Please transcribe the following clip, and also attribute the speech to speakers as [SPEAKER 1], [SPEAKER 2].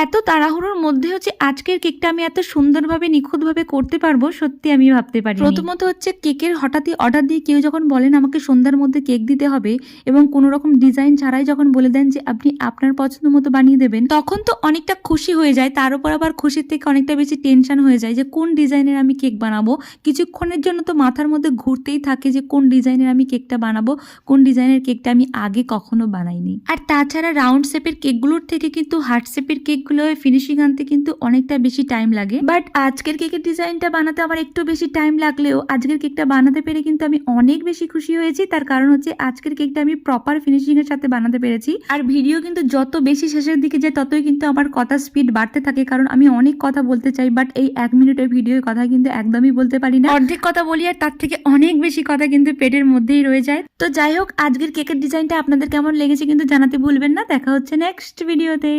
[SPEAKER 1] এত তাড়াহুড়োর মধ্যে হচ্ছে আজকের কেকটা আমি এত সুন্দরভাবে নিখুঁতভাবে করতে পারবো সত্যি আমি ভাবতে পারি। প্রথমত হচ্ছে কেকের হঠাৎই অর্ডার দিয়ে কেউ যখন বলেন আমাকে সন্ধ্যার মধ্যে কেক দিতে হবে এবং কোনো রকম ডিজাইন ছাড়াই যখন বলে দেন যে আপনি আপনার পছন্দ মতো বানিয়ে দেবেন, তখন তো অনেকটা খুশি হয়ে যায়। তার উপর আবার খুশির থেকে অনেকটা বেশি টেনশন হয়ে যায় যে কোন ডিজাইনের আমি কেক বানাবো। কিছুক্ষণের জন্য তো মাথার মধ্যে ঘুরতেই থাকে যে কোন ডিজাইনের আমি কেকটা বানাবো, কোন ডিজাইনের কেকটা আমি আগে কখনো বানাইনি। আর তাছাড়া রাউন্ড শেপের কেকগুলোর থেকে কিন্তু হার্ট শেপের কেকগুলো ফিনিশিং আনতে কিন্তু অনেকটা বেশি টাইম লাগে। বাট আজকের কেকের ডিজাইনটা বানাতে আমার একটু বেশি টাইম লাগলেও আজকের কেকটা বানাতে পেরে কিন্তু আমি অনেক বেশি খুশি হয়েছি। তার কারণ হচ্ছে আজকের কেকটা আমি প্রপার ফিনিশিং এর সাথে বানাতে পেরেছি। আর ভিডিও কিন্তু যত বেশি শেষের দিকে যায় ততই কিন্তু আমার কথা স্পিড বাড়তে থাকে, কারণ আমি অনেক কথা বলতে চাই বাট এই 1 মিনিটের ভিডিওর কথা কিন্তু একদমই বলতে পারি না। অর্ধেক কথা বলি আর তার থেকে অনেক বেশি কথা কিন্তু পেটের মধ্যেই রয়ে যায়। তো যাই হোক, আজকের কেকের ডিজাইনটা আপনাদের কেমন লেগেছে কিন্তু জানাতে ভুলবেন না। দেখা হচ্ছে নেক্সট ভিডিওতে।